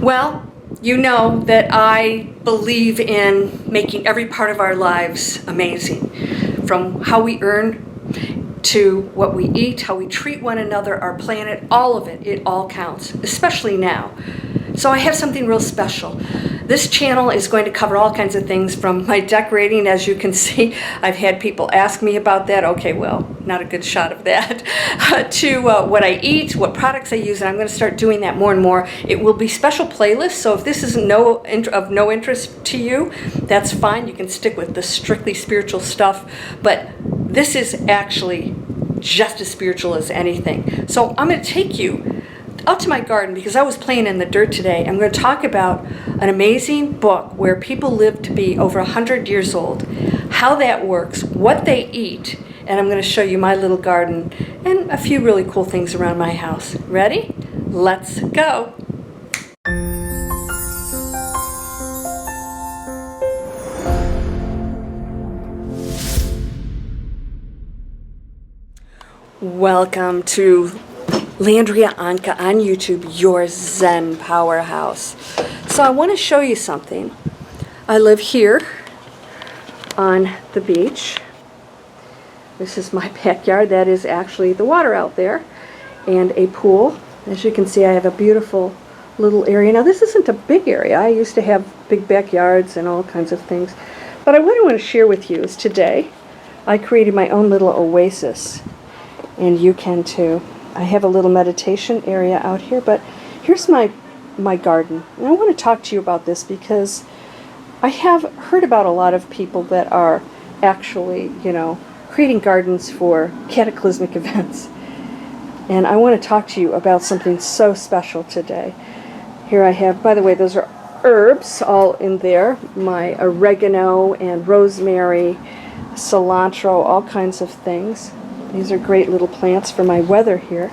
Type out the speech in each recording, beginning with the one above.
Well, you know that I believe in making every part of our lives amazing. From how we earn to what we eat, how we treat one another, our planet, all of it, it all counts, especially now. So I have something real special. This channel is going to cover all kinds of things from my decorating, as you can see. I've had people ask me about that. Okay, well, not a good shot of that. To what I eat, what products I use, and I'm going to start doing that more and more. It will be special playlists, so if this is of no interest to you, that's fine. You can stick with the strictly spiritual stuff, but this is actually just as spiritual as anything. So I'm going to take you out to my garden because I was playing in the dirt today. I'm going to talk about an amazing book where people live to be over 100 years old, how that works, what they eat, and I'm going to show you my little garden and a few really cool things around my house. Ready? Let's go. Welcome to Landria Onkka on YouTube, your Zen powerhouse. So I want to show you something. I live here on the beach. This is my backyard. That is actually the water out there and a pool. As you can see, I have a beautiful little area. Now this isn't a big area. I used to have big backyards and all kinds of things. But what I want to share with you is today I created my own little oasis. And you can too. I have a little meditation area out here, but here's my garden. And I want to talk to you about this because I have heard about a lot of people that are actually, creating gardens for cataclysmic events. And I want to talk to you about something so special today. Here I have, by the way, those are herbs all in there. My oregano and rosemary, cilantro, all kinds of things. These are great little plants for my weather here.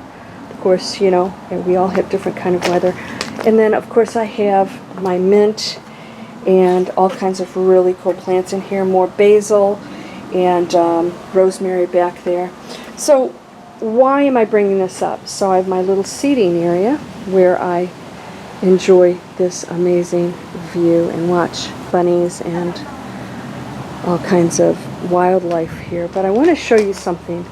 Of course, we all have different kind of weather. And then, of course, I have my mint and all kinds of really cool plants in here. More basil and rosemary back there. So why am I bringing this up? So I have my little seating area where I enjoy this amazing view and watch bunnies and all kinds of wildlife here. But I want to show you something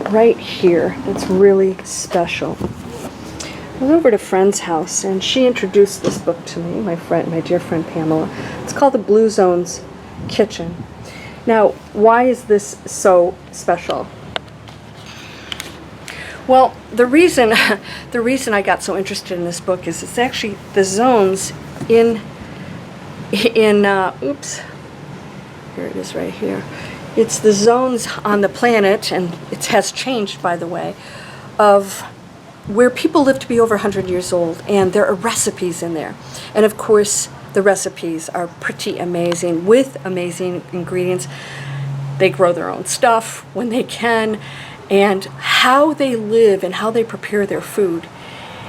right here that's really special. I was over at a friend's house and she introduced this book to me, my dear friend Pamela. It's called The Blue Zone's Kitchen. Now, why is this so special? Well, the reason I got so interested in this book is it's actually the zones in oops, here it is right here. It's the zones on the planet, and it has changed, by the way, of where people live to be over 100 years old, and there are recipes in there. And of course, the recipes are pretty amazing with amazing ingredients. They grow their own stuff when they can, and how they live and how they prepare their food.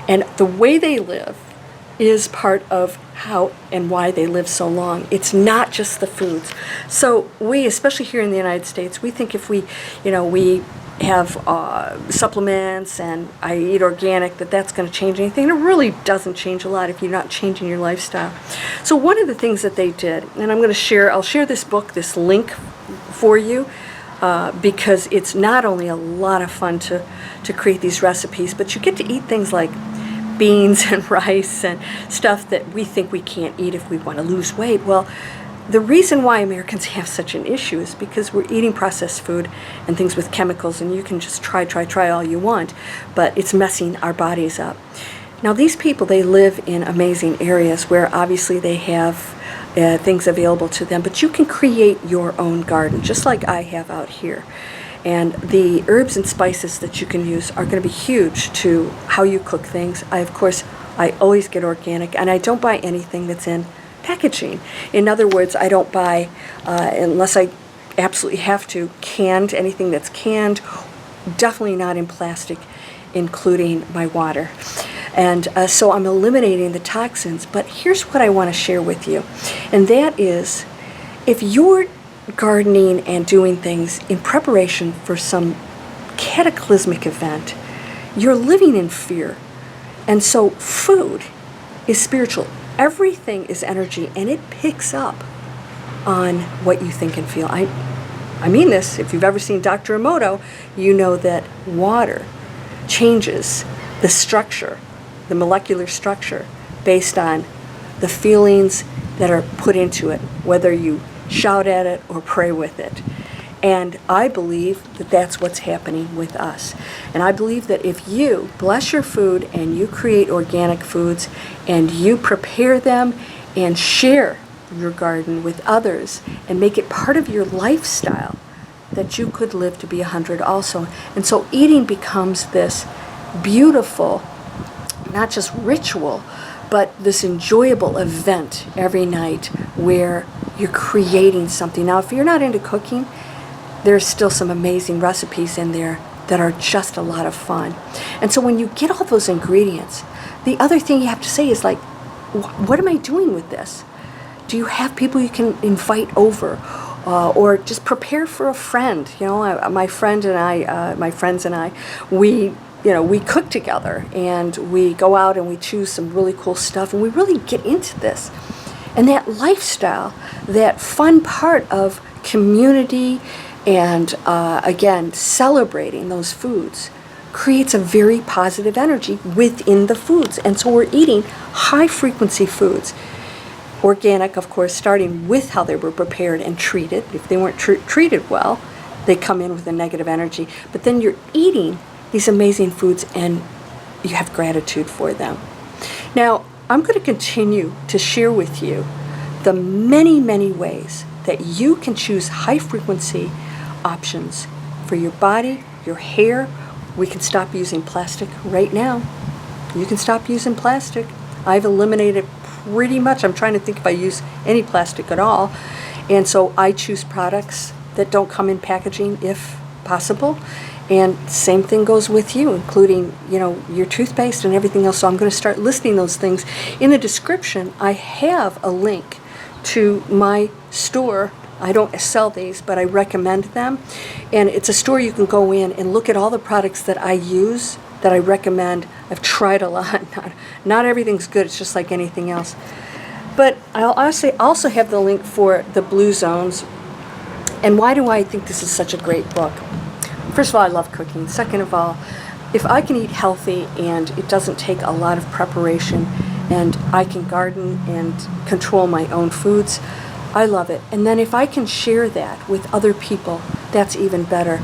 And the way they live is part of how and why they live so long. It's not just the foods. So we, especially here in the United States, we think if we have supplements and I eat organic, that's going to change anything. It really doesn't change a lot if you're not changing your lifestyle. So one of the things that they did, and I'll share this book, this link for you, because it's not only a lot of fun to create these recipes, but you get to eat things like beans and rice and stuff that we think we can't eat if we want to lose weight. Well, the reason why Americans have such an issue is because we're eating processed food and things with chemicals, and you can just try all you want, but it's messing our bodies up. Now, these people, they live in amazing areas where obviously they have things available to them, but you can create your own garden, just like I have out here. And the herbs and spices that you can use are going to be huge to how you cook things. I always get organic, and I don't buy anything that's in packaging. In other words, I don't buy, unless I absolutely have to, anything that's canned, definitely not in plastic, including my water. And so I'm eliminating the toxins. But here's what I want to share with you, and that is, if you're gardening and doing things in preparation for some cataclysmic event, you're living in fear. And so food is spiritual. Everything is energy, and it picks up on what you think and feel. I mean this. If you've ever seen Dr. Emoto, you know that water changes the structure, the molecular structure, based on the feelings that are put into it, whether you shout at it or pray with it. And I believe that that's what's happening with us. And I believe that if you bless your food and you create organic foods and you prepare them and share your garden with others and make it part of your lifestyle, that you could live to be 100 also. And so eating becomes this beautiful, not just ritual, but this enjoyable event every night where you're creating something. Now, if you're not into cooking, there's still some amazing recipes in there that are just a lot of fun. And so when you get all those ingredients, the other thing you have to say is like, what am I doing with this? Do you have people you can invite over? Or just prepare for a friend? You know, my friends and I, we cook together, and we go out and we choose some really cool stuff, and we really get into this. And that lifestyle, that fun part of community, and again, celebrating those foods, creates a very positive energy within the foods. And so we're eating high frequency foods. Organic, of course, starting with how they were prepared and treated. If they weren't treated well, they come in with a negative energy. But then you're eating these amazing foods and you have gratitude for them. Now, I'm going to continue to share with you the many, many ways that you can choose high frequency options for your body, your hair. We can stop using plastic right now. You can stop using plastic. I've eliminated pretty much. I'm trying to think if I use any plastic at all. And so I choose products that don't come in packaging if possible. And same thing goes with you, including, your toothpaste and everything else. So I'm going to start listing those things. In the description, I have a link to my store. I don't sell these, but I recommend them. And it's a store you can go in and look at all the products that I use, that I recommend. I've tried a lot. Not everything's good. It's just like anything else. But I'll also have the link for the Blue Zones. And why do I think this is such a great book? First of all, I love cooking. Second of all, if I can eat healthy and it doesn't take a lot of preparation and I can garden and control my own foods, I love it. And then if I can share that with other people, that's even better.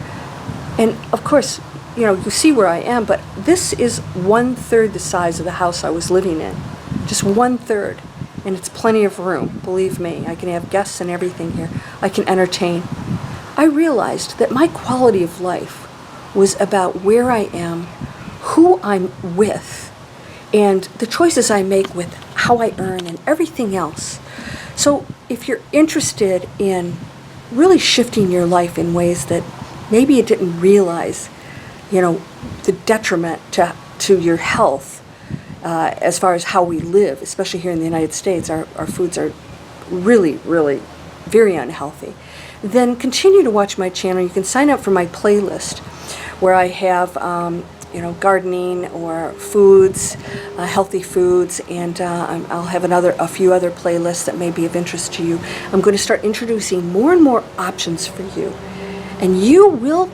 And of course, you see where I am, but this is 1/3 the size of the house I was living in. Just 1/3. And it's plenty of room, believe me. I can have guests and everything here. I can entertain. I realized that my quality of life was about where I am, who I'm with, and the choices I make with how I earn and everything else. So if you're interested in really shifting your life in ways that maybe you didn't realize, the detriment to your health as far as how we live, especially here in the United States, our foods are really, really very unhealthy, then continue to watch my channel. You can sign up for my playlist where I have gardening or foods, healthy foods, and I'll have a few other playlists that may be of interest to you. I'm going to start introducing more and more options for you, and you'll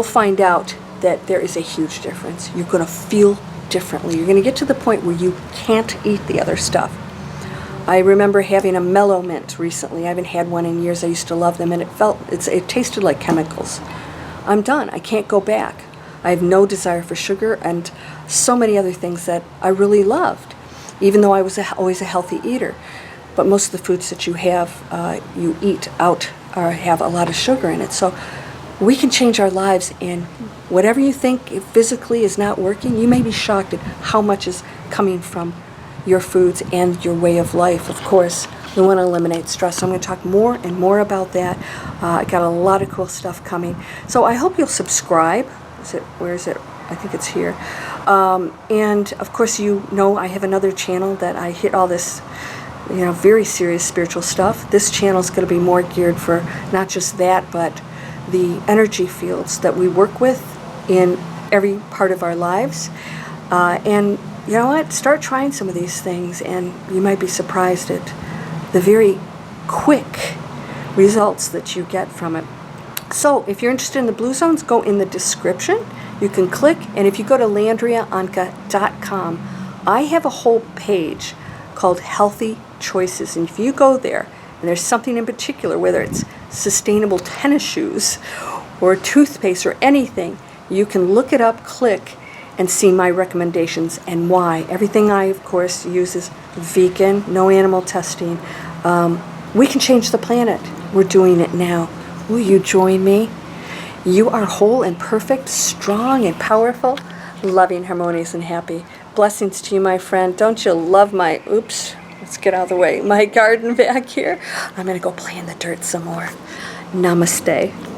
find out that there is a huge difference. You're going to feel differently. You're going to get to the point where you can't eat the other stuff. I remember having a mellow mint recently. I haven't had one in years. I used to love them, and it tasted like chemicals. I'm done. I can't go back. I have no desire for sugar and so many other things that I really loved, even though I was always a healthy eater. But most of the foods that you eat out have a lot of sugar in it. So we can change our lives, and whatever you think physically is not working, you may be shocked at how much is coming from your foods and your way of life. Of course, we want to eliminate stress. So I'm going to talk more and more about that. I got a lot of cool stuff coming. So I hope you'll subscribe. Where is it? I think it's here. And of course, I have another channel that I hit all this, very serious spiritual stuff. This channel is going to be more geared for not just that, but the energy fields that we work with in every part of our lives. And you know what? Start trying some of these things, and you might be surprised at the very quick results that you get from it. So if you're interested in the blue zones, go in the description. You can click, and if you go to LandriaOnkka.com, I have a whole page called Healthy Choices. And if you go there, and there's something in particular, whether it's sustainable tennis shoes or toothpaste or anything, you can look it up, click, and see my recommendations and why. Everything I, of course, use is vegan, no animal testing. We can change the planet. We're doing it now. Will you join me? You are whole and perfect, strong and powerful, loving, harmonious, and happy. Blessings to you, my friend. Don't you love my, oops, let's get out of the way, my garden back here? I'm going to go play in the dirt some more. Namaste.